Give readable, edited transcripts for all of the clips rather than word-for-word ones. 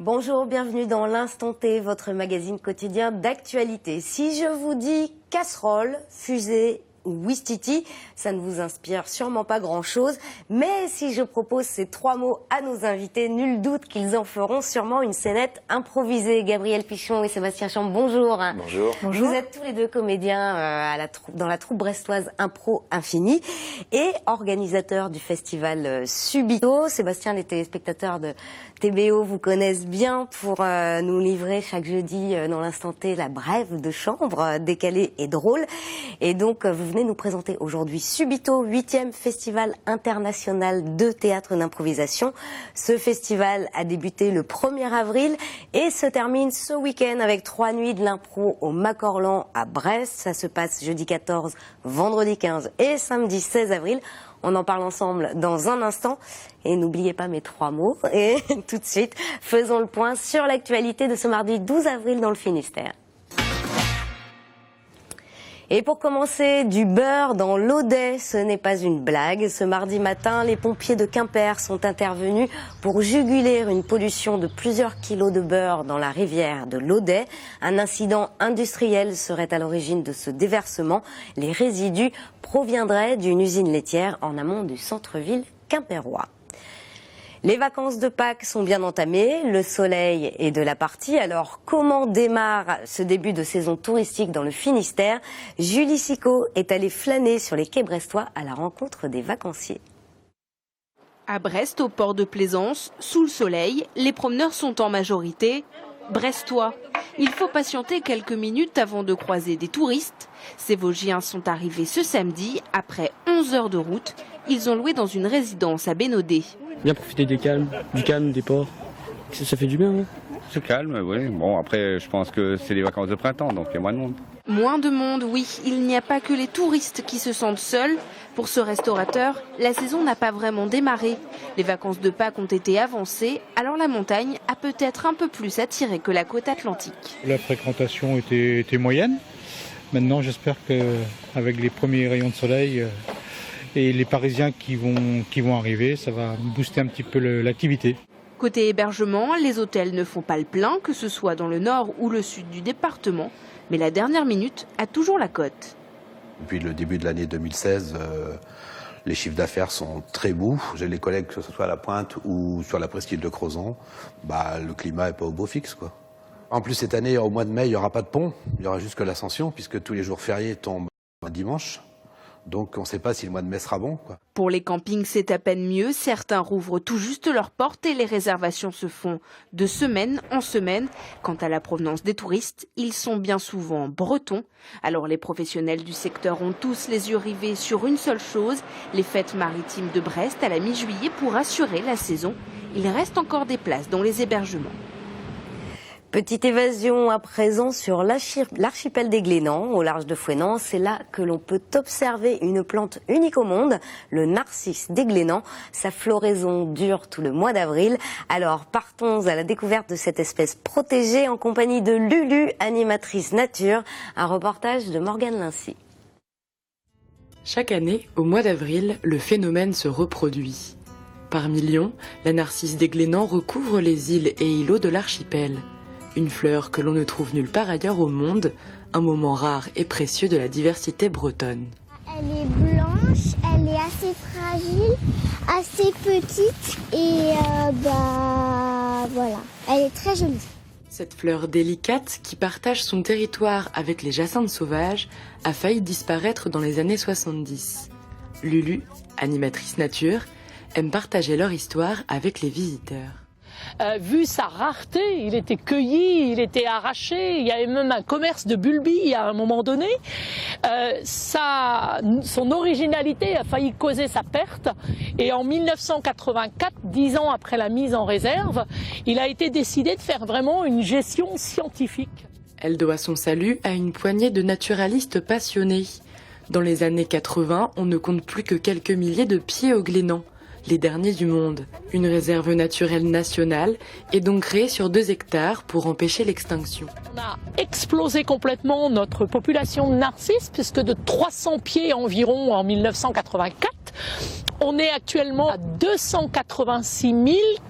Bonjour, bienvenue dans l'Instant T, votre magazine quotidien d'actualité. Si je vous dis casserole, fusée ou ouistiti, ça ne vous inspire sûrement pas grand-chose. Mais si je propose ces trois mots à nos invités, nul doute qu'ils en feront sûrement une scénette improvisée. Gabriel Pichon et Sébastien Champ, bonjour. Bonjour. Bonjour. Vous êtes tous les deux comédiens dans la troupe brestoise Impro Infini et organisateurs du festival Subito. Sébastien, les téléspectateurs de TBO vous connaissent bien pour nous livrer chaque jeudi dans l'Instant T la brève de chambre, décalée et drôle. Et donc, vous venez nous présenter aujourd'hui Subito, 8e festival international de théâtre d'improvisation. Ce festival a débuté le 1er avril et se termine ce week-end avec 3 nuits de l'impro au Macorlan à Brest. Ça se passe jeudi 14, vendredi 15 et samedi 16 avril. On en parle ensemble dans un instant. Et n'oubliez pas mes 3 mots. Et tout de suite, faisons le point sur l'actualité de ce mardi 12 avril dans le Finistère. Et pour commencer, du beurre dans l'Audet, ce n'est pas une blague. Ce mardi matin, les pompiers de Quimper sont intervenus pour juguler une pollution de plusieurs kilos de beurre dans la rivière de l'Audet. Un incident industriel serait à l'origine de ce déversement. Les résidus proviendraient d'une usine laitière en amont du centre-ville quimpérois. Les vacances de Pâques sont bien entamées, le soleil est de la partie. Alors comment démarre ce début de saison touristique dans le Finistère? Julie Sicot est allée flâner sur les quais brestois à la rencontre des vacanciers. À Brest, au port de Plaisance, sous le soleil, les promeneurs sont en majorité brestois. Il faut patienter quelques minutes avant de croiser des touristes. Ces Vosgiens sont arrivés ce samedi, après 11 heures de route. Ils ont loué dans une résidence à Bénodet. Bien profiter du calme, des ports. Ça fait du bien, hein. C'est calme, oui. Bon, après, je pense que c'est les vacances de printemps, donc il y a moins de monde. Moins de monde, oui. Il n'y a pas que les touristes qui se sentent seuls. Pour ce restaurateur, la saison n'a pas vraiment démarré. Les vacances de Pâques ont été avancées, alors la montagne a peut-être un peu plus attiré que la côte atlantique. La fréquentation était moyenne. Maintenant, j'espère qu'avec les premiers rayons de soleil et les Parisiens qui vont arriver, ça va booster un petit peu l'activité. Côté hébergement, les hôtels ne font pas le plein, que ce soit dans le nord ou le sud du département. Mais la dernière minute a toujours la cote. Depuis le début de l'année 2016, les chiffres d'affaires sont très mous. J'ai les collègues, que ce soit à la Pointe ou sur la presqu'île de Crozon, le climat n'est pas au beau fixe, quoi. En plus, cette année, au mois de mai, il n'y aura pas de pont. Il y aura juste que l'Ascension, puisque tous les jours fériés tombent un dimanche. Donc on ne sait pas si le mois de mai sera bon, quoi. Pour les campings, c'est à peine mieux. Certains rouvrent tout juste leurs portes et les réservations se font de semaine en semaine. Quant à la provenance des touristes, ils sont bien souvent bretons. Alors les professionnels du secteur ont tous les yeux rivés sur une seule chose, les fêtes maritimes de Brest à la mi-juillet pour assurer la saison. Il reste encore des places dans les hébergements. Petite évasion à présent sur l'archipel des Glénans, au large de Fouesnant. C'est là que l'on peut observer une plante unique au monde, le narcisse des Glénans. Sa floraison dure tout le mois d'avril. Alors partons à la découverte de cette espèce protégée en compagnie de Lulu, animatrice nature. Un reportage de Morgane Lincy. Chaque année, au mois d'avril, le phénomène se reproduit. Par millions, la narcisse des Glénans recouvre les îles et îlots de l'archipel. Une fleur que l'on ne trouve nulle part ailleurs au monde, un moment rare et précieux de la diversité bretonne. Elle est blanche, elle est assez fragile, assez petite et voilà, elle est très jolie. Cette fleur délicate, qui partage son territoire avec les jacinthes sauvages, a failli disparaître dans les années 70. Lulu, animatrice nature, aime partager leur histoire avec les visiteurs. Vu sa rareté, il était cueilli, il était arraché, il y avait même un commerce de bulbilles à un moment donné. Son originalité a failli causer sa perte et en 1984, 10 ans après la mise en réserve, il a été décidé de faire vraiment une gestion scientifique. Elle doit son salut à une poignée de naturalistes passionnés. Dans les années 80, on ne compte plus que quelques milliers de pieds au Glénan. Les derniers du monde. Une réserve naturelle nationale est donc créée sur 2 hectares pour empêcher l'extinction. On a explosé complètement notre population de narcisses, puisque de 300 pieds environ en 1984, on est actuellement à 286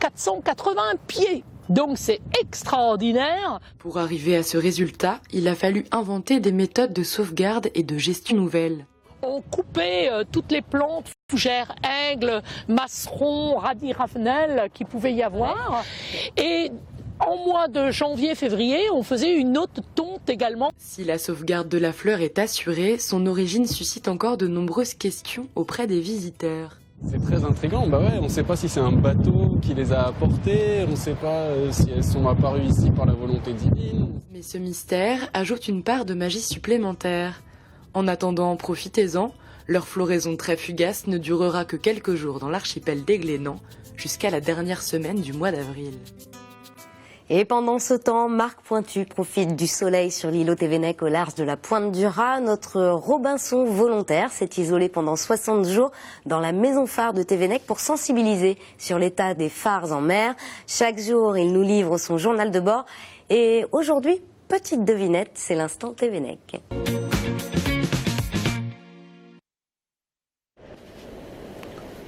480 pieds. Donc c'est extraordinaire. Pour arriver à ce résultat, il a fallu inventer des méthodes de sauvegarde et de gestion nouvelles. On coupait toutes les plantes, fougères, aigles, masserons, radis ravenelles qui pouvait y avoir. Et en mois de janvier-février, on faisait une autre tonte également. Si la sauvegarde de la fleur est assurée, son origine suscite encore de nombreuses questions auprès des visiteurs. C'est très intriguant, bah ouais, on ne sait pas si c'est un bateau qui les a apportées, on ne sait pas si elles sont apparues ici par la volonté divine. Mais ce mystère ajoute une part de magie supplémentaire. En attendant, profitez-en, leur floraison très fugace ne durera que quelques jours dans l'archipel des Glénans, jusqu'à la dernière semaine du mois d'avril. Et pendant ce temps, Marc Pointu profite du soleil sur l'îlot Tévénec au large de la Pointe du Raz. Notre Robinson volontaire s'est isolé pendant 60 jours dans la maison phare de Tévénec pour sensibiliser sur l'état des phares en mer. Chaque jour, il nous livre son journal de bord. Et aujourd'hui, petite devinette, c'est l'instant Tévénec.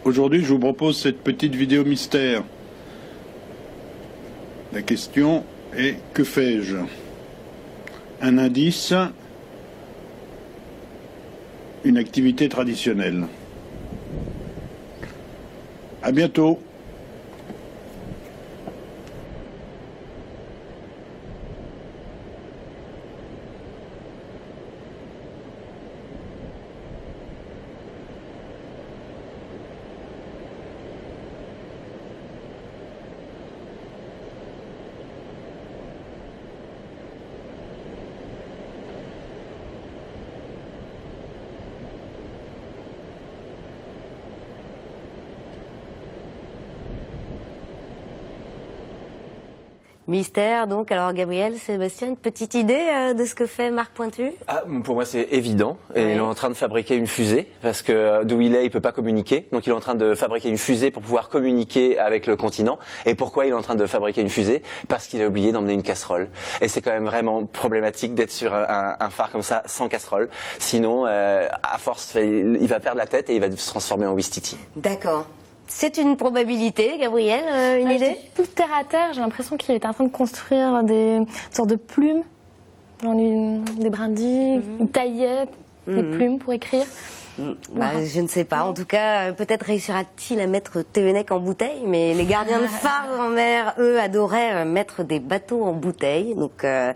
Aujourd'hui, je vous propose cette petite vidéo mystère. La question est, que fais-je? Un indice, une activité traditionnelle. À bientôt. Mystère, donc. Alors, Gabriel, Sébastien, une petite idée de ce que fait Marc Pointu? Pour moi, c'est évident. Et il est en train de fabriquer une fusée, parce que d'où il peut pas communiquer. Donc, il est en train de fabriquer une fusée pour pouvoir communiquer avec le continent. Et pourquoi il est en train de fabriquer une fusée? Parce qu'il a oublié d'emmener une casserole. Et c'est quand même vraiment problématique d'être sur un phare comme ça, sans casserole. Sinon, à force, il va perdre la tête et il va se transformer en Ouistiti. D'accord. C'est une probabilité, Gabriel, une idée? Plus terre à terre, j'ai l'impression qu'il est en train de construire des sortes de plumes, genre des brindilles, il taillait des plumes pour écrire. Je ne sais pas. En tout cas, peut-être réussira-t-il à mettre Tévénec en bouteille, mais les gardiens de phare en mer, eux, adoraient mettre des bateaux en bouteille. Donc, à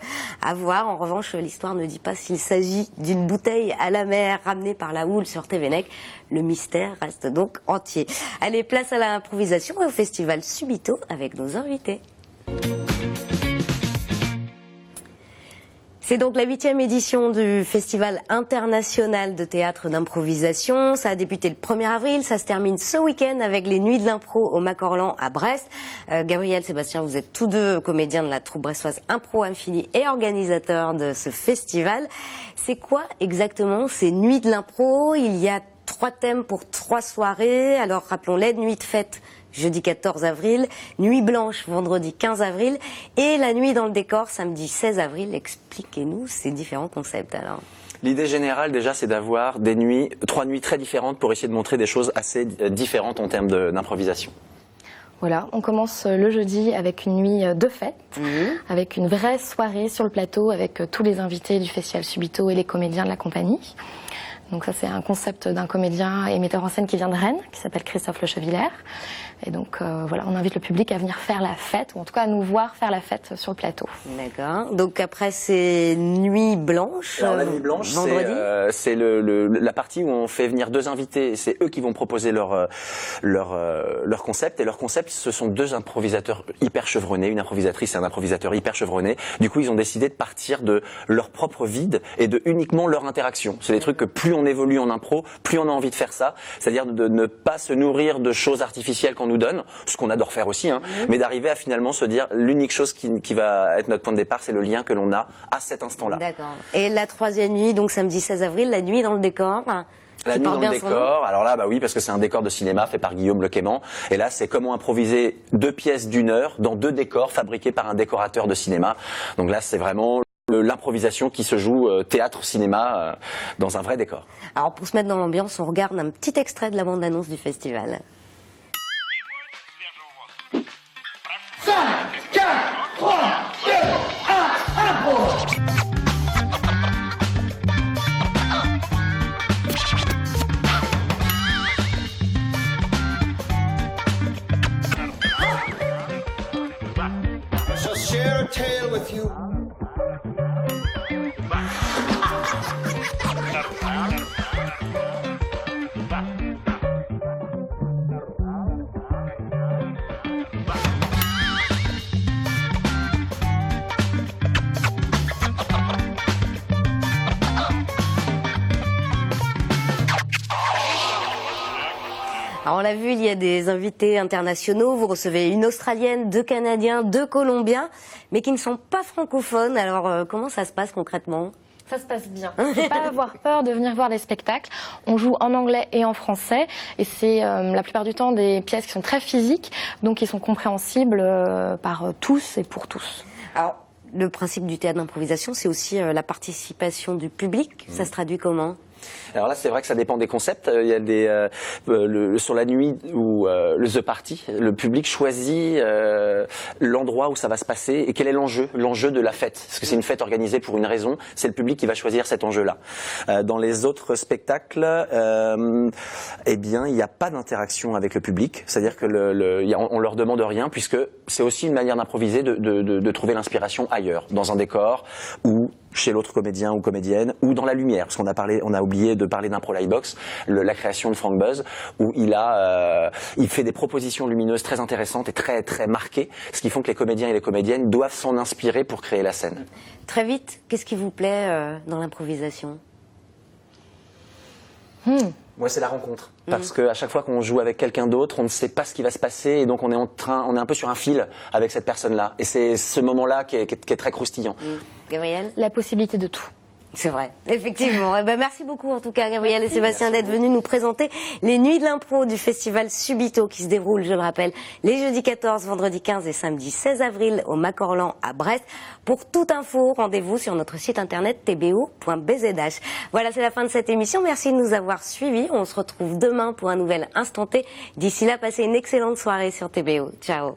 voir. En revanche, l'histoire ne dit pas s'il s'agit d'une bouteille à la mer ramenée par la houle sur Tévénec. Le mystère reste donc entier. Allez, place à l'improvisation et au festival Subito avec nos invités. C'est donc la 8e édition du Festival international de théâtre d'improvisation. Ça a débuté le 1er avril, ça se termine ce week-end avec les Nuits de l'impro au Macorlan à Brest. Gabriel, Sébastien, vous êtes tous deux comédiens de la troupe brestoise Impro Infini et organisateurs de ce festival. C'est quoi exactement ces Nuits de l'impro? Il y a 3 thèmes pour 3 soirées. Alors rappelons-les, nuit de fête jeudi 14 avril, nuit blanche vendredi 15 avril et la nuit dans le décor samedi 16 avril. Expliquez-nous ces différents concepts alors. L'idée générale déjà, c'est d'avoir des nuits, 3 nuits très différentes pour essayer de montrer des choses assez différentes en termes d'improvisation. Voilà, on commence le jeudi avec une nuit de fête, avec une vraie soirée sur le plateau avec tous les invités du Festival Subito et les comédiens de la compagnie. Donc ça, c'est un concept d'un comédien et metteur en scène qui vient de Rennes, qui s'appelle Christophe Le Chevillère. Et donc voilà, on invite le public à venir faire la fête, ou en tout cas à nous voir faire la fête sur le plateau. D'accord. Donc après, c'est nuit blanche. Alors la nuit blanche, c'est la partie où on fait venir 2 invités. C'est eux qui vont proposer leur concept. Et leur concept, ce sont 2 improvisateurs hyper chevronnés, une improvisatrice et un improvisateur hyper chevronné. Du coup, ils ont décidé de partir de leur propre vide et de uniquement leur interaction. C'est des trucs que plus on évolue en impro, plus on a envie de faire ça. C'est-à-dire de ne pas se nourrir de choses artificielles qu'on nous donne, ce qu'on adore faire aussi, mais d'arriver à finalement se dire l'unique chose qui va être notre point de départ, c'est le lien que l'on a à cet instant-là. D'accord. Et la 3e nuit, donc samedi 16 avril, la nuit dans le décor. La nuit dans le décor, alors là, bah oui, parce que c'est un décor de cinéma fait par Guillaume Lequément. Et là, c'est comment improviser 2 pièces d'1 heure dans 2 décors fabriqués par un décorateur de cinéma. Donc là, c'est vraiment l'improvisation qui se joue théâtre-cinéma dans un vrai décor. Alors pour se mettre dans l'ambiance, on regarde un petit extrait de la bande-annonce du festival. 5, 4, 3, 2, 1, impro. Share a tale with you. Alors on l'a vu, il y a des invités internationaux. Vous recevez une Australienne, 2 Canadiens, 2 Colombiens, mais qui ne sont pas francophones. Alors comment ça se passe concrètement ? Ça se passe bien. Il ne faut pas avoir peur de venir voir des spectacles. On joue en anglais et en français. Et c'est la plupart du temps des pièces qui sont très physiques, donc qui sont compréhensibles par tous et pour tous. Alors, le principe du théâtre d'improvisation, c'est aussi la participation du public. Ça se traduit comment ? Alors là, c'est vrai que ça dépend des concepts. Il y a des sur la nuit ou le The Party, le public choisit l'endroit où ça va se passer et quel est l'enjeu de la fête. Parce que c'est une fête organisée pour une raison. C'est le public qui va choisir cet enjeu-là. Dans les autres spectacles, eh bien, il n'y a pas d'interaction avec le public. C'est-à-dire que on leur demande rien, puisque c'est aussi une manière d'improviser, de trouver l'inspiration ailleurs, dans un décor ou chez l'autre comédien ou comédienne, ou dans la lumière, parce qu'on a oublié de parler d'Impro Lightbox, la création de Frank Buzz, où il fait des propositions lumineuses très intéressantes et très très marquées, ce qui font que les comédiens et les comédiennes doivent s'en inspirer pour créer la scène. Très vite, qu'est-ce qui vous plaît dans l'improvisation ? Moi, c'est la rencontre. Parce qu'à chaque fois qu'on joue avec quelqu'un d'autre, on ne sait pas ce qui va se passer, et donc on est un peu sur un fil avec cette personne-là. Et c'est ce moment-là qui est très croustillant. Gabrielle ? La possibilité de tout. C'est vrai, effectivement. Merci beaucoup en tout cas, Gabrielle et Sébastien, d'être venus nous présenter les Nuits de l'impro du festival Subito qui se déroule, je le rappelle, les jeudis 14, vendredi 15 et samedi 16 avril au Macorlan à Brest. Pour toute info, rendez-vous sur notre site internet tbo.bzh. Voilà, c'est la fin de cette émission. Merci de nous avoir suivis. On se retrouve demain pour un nouvel Instant T. D'ici là, passez une excellente soirée sur TBO. Ciao.